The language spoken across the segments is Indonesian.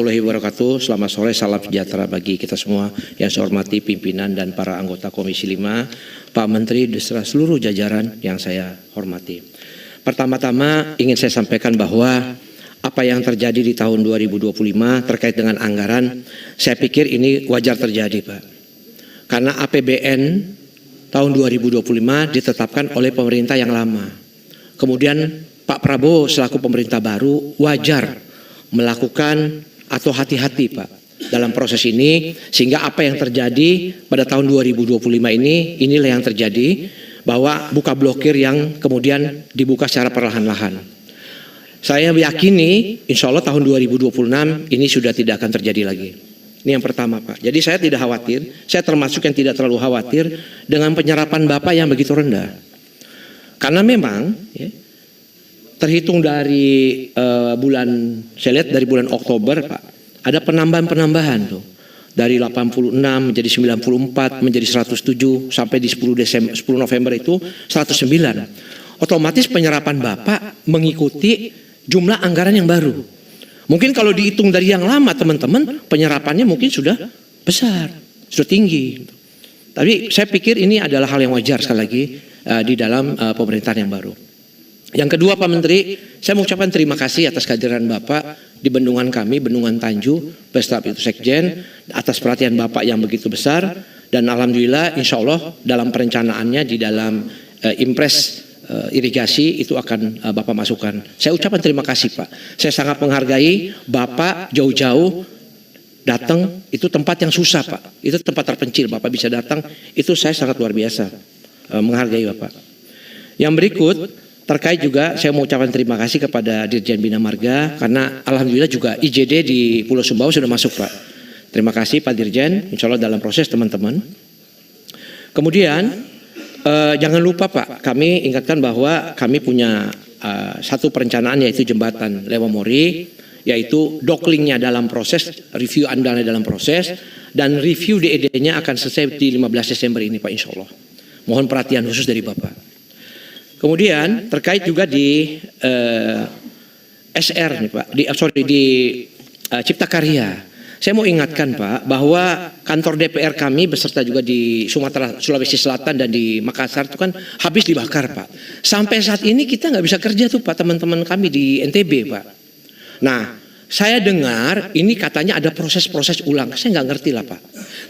warahmatullahi wabarakatuh. Selamat sore, salam sejahtera bagi kita semua. Yang saya hormati pimpinan dan para anggota Komisi 5, Pak Menteri, beserta seluruh jajaran yang saya hormati. Pertama-tama ingin saya sampaikan bahwa apa yang terjadi di tahun 2025 terkait dengan anggaran, saya pikir ini wajar terjadi, Pak. Karena APBN tahun 2025 ditetapkan oleh pemerintah yang lama. Kemudian Pak Prabowo selaku pemerintah baru wajar melakukan atau hati-hati, Pak, dalam proses ini, sehingga apa yang terjadi pada tahun 2025 inilah yang terjadi, bahwa buka blokir yang kemudian dibuka secara perlahan-lahan. Saya meyakini insya Allah tahun 2026 ini sudah tidak akan terjadi lagi. Ini yang pertama, Pak. Jadi saya tidak khawatir, saya termasuk yang tidak terlalu khawatir dengan penyerapan Bapak yang begitu rendah. Karena memang ya, terhitung dari saya lihat dari bulan Oktober, Pak, ada penambahan tuh. Dari 86 menjadi 94 menjadi 107 sampai di 10 November itu 109. Otomatis penyerapan Bapak mengikuti jumlah anggaran yang baru. Mungkin kalau dihitung dari yang lama, teman-teman, penyerapannya mungkin sudah besar, sudah tinggi. Tapi saya pikir ini adalah hal yang wajar sekali lagi di dalam pemerintahan yang baru. Yang kedua, Pak Menteri, saya mengucapkan terima kasih atas kehadiran Bapak di bendungan kami, Bendungan Tanju, beserta itu Sekjen, atas perhatian Bapak yang begitu besar, dan alhamdulillah insya Allah dalam perencanaannya di dalam impres irigasi itu akan Bapak masukkan. Saya ucapkan terima kasih, Pak. Saya sangat menghargai Bapak jauh-jauh datang, itu tempat yang susah, Pak. Itu tempat terpencil, Bapak bisa datang, itu saya sangat luar biasa menghargai Bapak. Yang berikut, terkait juga saya mau ucapkan terima kasih kepada Dirjen Bina Marga karena alhamdulillah juga IJD di Pulau Sumbawa sudah masuk, Pak. Terima kasih Pak Dirjen, insya Allah dalam proses teman-teman. Kemudian jangan lupa, Pak, kami ingatkan bahwa kami punya satu perencanaan yaitu jembatan Lewamori, yaitu docklingnya dalam proses, review andalnya dalam proses, dan review DED-nya akan selesai di 15 Desember ini, Pak, insya Allah. Mohon perhatian khusus dari Bapak. Kemudian terkait juga di SR nih, Pak, di Cipta Karya. Saya mau ingatkan, Pak, bahwa kantor DPR kami beserta juga di Sumatera, Sulawesi Selatan dan di Makassar itu kan habis dibakar, Pak. Sampai saat ini kita nggak bisa kerja tuh, Pak, teman-teman kami di NTB, Pak. Nah, saya dengar ini katanya ada proses-proses ulang. Saya nggak ngerti lah, Pak.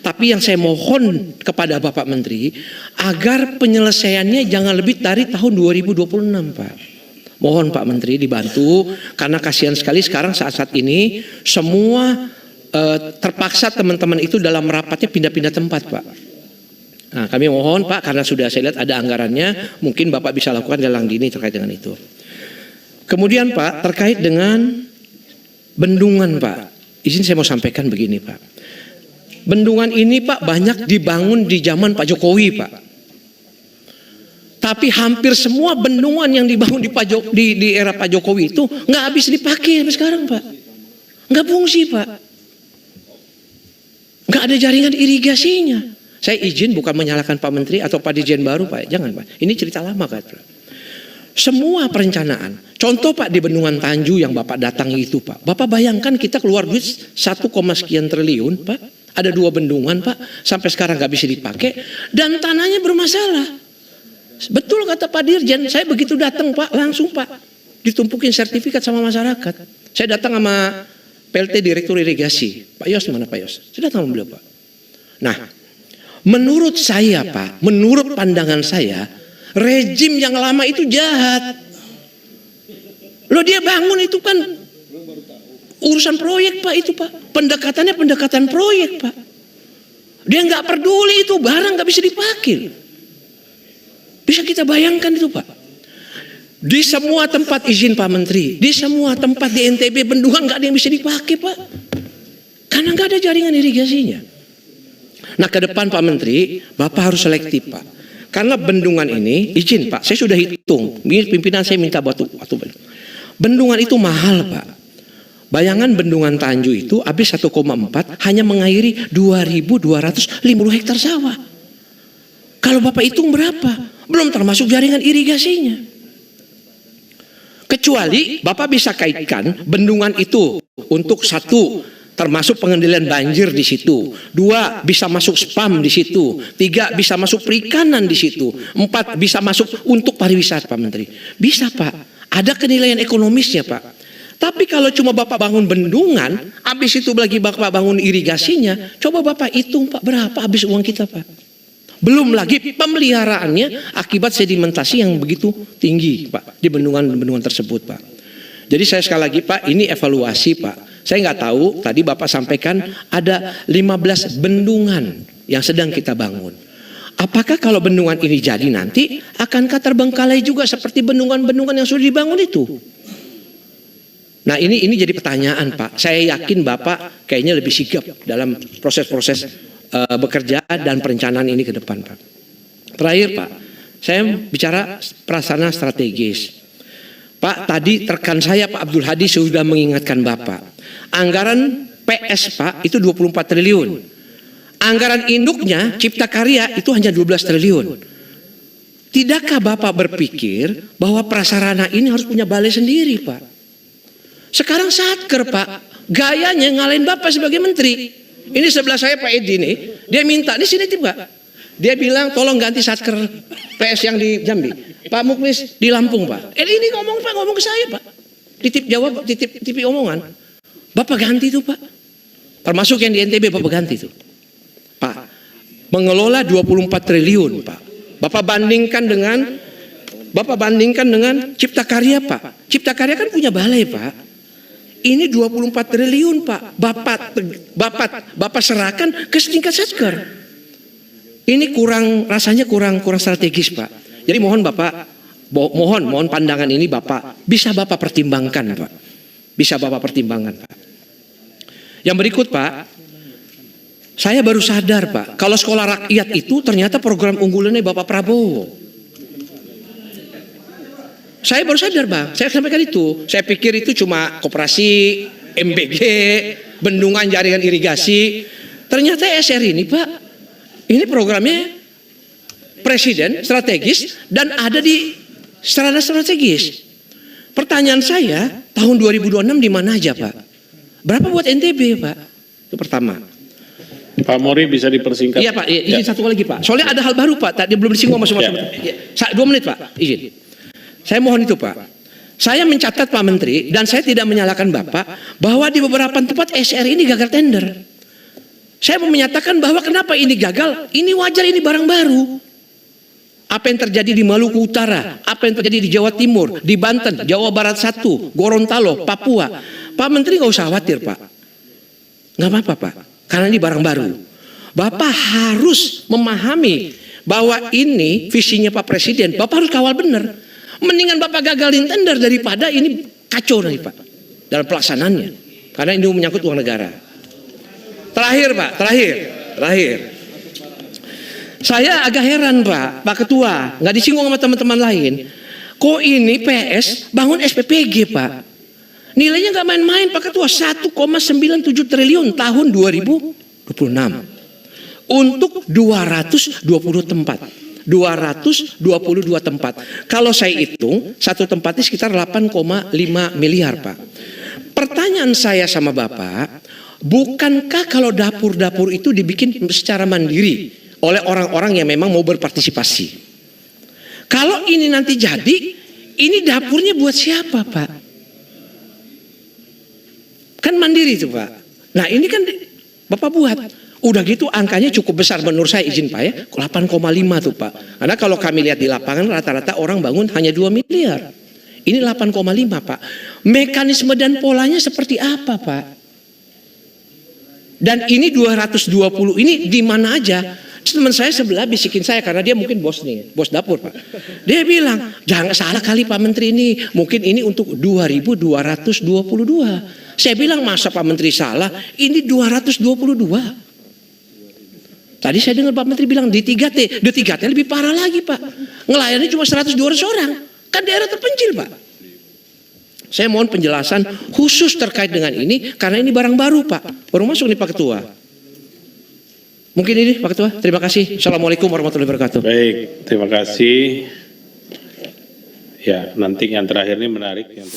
Tapi yang saya mohon kepada Bapak Menteri agar penyelesaiannya jangan lebih dari tahun 2026, Pak. Mohon Pak Menteri dibantu karena kasihan sekali sekarang saat-saat ini semua terpaksa teman-teman itu dalam rapatnya pindah-pindah tempat, Pak. Nah, kami mohon, Pak, karena sudah saya lihat ada anggarannya, mungkin Bapak bisa lakukan galang dini terkait dengan itu. Kemudian, Pak, terkait dengan bendungan, Pak. Izin saya mau sampaikan begini, Pak. Bendungan ini, Pak, banyak dibangun di zaman Pak Jokowi, Pak. Tapi hampir semua bendungan yang dibangun di era Pak Jokowi itu nggak habis dipakai sampai sekarang, Pak. Nggak fungsi, Pak. Nggak ada jaringan irigasinya. Saya izin bukan menyalahkan Pak Menteri atau Pak Dirjen baru, Pak. Jangan, Pak. Ini cerita lama, Pak. Semua perencanaan. Contoh, Pak, di Bendungan Tanju yang Bapak datangi itu, Pak. Bapak bayangkan kita keluar duit 1, sekian triliun, Pak. Ada 2 bendungan, Pak. Sampai sekarang nggak bisa dipakai. Dan tanahnya bermasalah. Betul kata Pak Dirjen. Saya begitu datang, Pak, langsung, Pak, ditumpukin sertifikat sama masyarakat. Saya datang sama PLT Direktur Irigasi. Pak Yos, mana Pak Yos? Saya datang sama beliau, Pak. Nah, menurut saya, Pak, menurut pandangan saya, rejim yang lama itu jahat. Loh, dia bangun itu kan urusan proyek, Pak, itu, Pak. Pendekatannya pendekatan proyek, Pak. Dia nggak peduli itu barang nggak bisa dipakai. Bisa kita bayangkan itu, Pak. Di semua tempat, izin Pak Menteri, di semua tempat di NTB bendungan nggak ada yang bisa dipakai, Pak. Karena nggak ada jaringan irigasinya. Nah, ke depan Pak Menteri, Bapak harus selektif, Pak. Karena bendungan ini, izin Pak, saya sudah hitung. Pimpinan saya minta batu. Bendungan itu mahal, Pak. Bayangan Bendungan Tanju itu habis 1,4 hanya mengairi 2.250 hektar sawah. Kalau Bapak hitung berapa? Belum termasuk jaringan irigasinya. Kecuali Bapak bisa kaitkan bendungan itu untuk satu termasuk pengendalian banjir di situ. 2, bisa masuk spam di situ. 3, bisa masuk perikanan di situ. 4, bisa masuk untuk pariwisata, Pak Menteri. Bisa, Pak. Ada penilaian ekonomisnya, Pak. Tapi kalau cuma Bapak bangun bendungan, habis itu lagi Bapak bangun irigasinya, coba Bapak hitung, Pak, berapa habis uang kita, Pak. Belum lagi pemeliharaannya akibat sedimentasi yang begitu tinggi, Pak, di bendungan-bendungan tersebut, Pak. Jadi saya sekali lagi, Pak, ini evaluasi, Pak. Saya nggak tahu, tadi Bapak sampaikan ada 15 bendungan yang sedang kita bangun. Apakah kalau bendungan ini jadi nanti, akankah terbengkalai juga seperti bendungan-bendungan yang sudah dibangun itu? Nah ini jadi pertanyaan, Pak. Saya yakin Bapak kayaknya lebih sigap dalam proses-proses bekerja dan perencanaan ini ke depan, Pak. Terakhir, Pak, saya bicara prasarana strategis. Pak, tadi rekan saya Pak Abdul Hadi sudah mengingatkan Bapak. Anggaran PS, Pak, itu 24 triliun. Anggaran induknya Cipta Karya itu hanya 12 triliun. Tidakkah Bapak berpikir bahwa prasarana ini harus punya balai sendiri, Pak? Sekarang Satker, Pak, gayanya ngalahin Bapak sebagai menteri. Ini sebelah saya Pak Edi nih, dia minta di sini tiba. Dia bilang tolong ganti Satker PS yang di Jambi. Pak Muklis di Lampung, Pak. Ini ngomong, Pak, ngomong ke saya, Pak. Titip jawab, titip omongan. Bapak ganti itu, Pak. Termasuk yang di NTB Bapak ganti itu. Pak, mengelola 24 triliun, Pak. Bapak bandingkan dengan Cipta Karya, Pak. Cipta Karya kan punya balai, Pak. Ini 24 triliun, Pak. Bapak serahkan ke tingkat Satker. Ini rasanya kurang strategis, Pak. Jadi mohon Bapak, mohon pandangan ini Bapak bisa Bapak pertimbangkan, Pak. Bisa Bapak pertimbangkan, Pak. Yang berikut, Pak, saya baru sadar, Pak, kalau sekolah rakyat itu ternyata program unggulannya Bapak Prabowo. Saya baru sadar, Bang. Saya sampaikan itu. Saya pikir itu cuma koperasi, MBG, bendungan jaringan irigasi. Ternyata SR ini, Pak, ini programnya presiden strategis dan ada di sarana strategis. Pertanyaan saya, tahun 2026 di mana aja, Pak? Berapa buat NTB, Pak? Itu pertama. Pak Mori bisa dipersingkat. Iya, Pak. Izin satu lagi, Pak. Soalnya ada hal baru, Pak. Tadi belum disinggung sama semua. 2 menit, Pak. Izin. Saya mohon itu, Pak. Saya mencatat, Pak Menteri, dan saya tidak menyalahkan Bapak bahwa di beberapa tempat SR ini gagal tender. Saya mau menyatakan bahwa kenapa ini gagal, ini wajar, ini barang baru. Apa yang terjadi di Maluku Utara, apa yang terjadi di Jawa Timur, di Banten, Jawa Barat 1, Gorontalo, Papua. Pak Menteri nggak usah khawatir, Pak. Nggak apa-apa, Pak. Karena ini barang baru. Bapak harus memahami bahwa ini visinya Pak Presiden. Bapak harus kawal benar. Mendingan Bapak gagalin tender daripada ini kacau nih, Pak, dalam pelaksanaannya. Karena ini menyangkut uang negara. Terakhir, Pak, terakhir. Saya agak heran, Pak Ketua, nggak disinggung sama teman-teman lain. Kok ini PS bangun SPPG, Pak? Nilainya nggak main-main, Pak Ketua, 1,97 triliun tahun 2026 untuk 220 tempat. 222 tempat. Kalau saya hitung, satu tempatnya sekitar 8,5 miliar, Pak. Pertanyaan saya sama Bapak, bukankah kalau dapur-dapur itu dibikin secara mandiri oleh orang-orang yang memang mau berpartisipasi? Kalau ini nanti jadi, ini dapurnya buat siapa, Pak? Kan mandiri itu, Pak. Nah ini kan Bapak buat. Udah gitu angkanya cukup besar menurut saya, izin Pak ya, 8,5 tuh, Pak. Karena kalau kami lihat di lapangan rata-rata orang bangun hanya 2 miliar. Ini 8,5, Pak. Mekanisme dan polanya seperti apa, Pak? Dan ini 220 ini di mana aja? Teman saya sebelah bisikin saya karena dia mungkin bos nih, bos dapur, Pak. Dia bilang, jangan salah kali Pak Menteri ini, mungkin ini untuk 2.222. Saya bilang, masa Pak Menteri salah? Ini 222. Tadi saya dengar Pak Menteri bilang di 3T. Di 3T lebih parah lagi, Pak. Ngelayani cuma 100-200 orang. Kan daerah terpencil, Pak. Saya mohon penjelasan khusus terkait dengan ini. Karena ini barang baru, Pak. Baru masuk nih Pak Ketua. Mungkin ini Pak Ketua. Terima kasih. Assalamualaikum warahmatullahi wabarakatuh. Baik, terima kasih. Ya, nanti yang terakhir ini menarik. Yang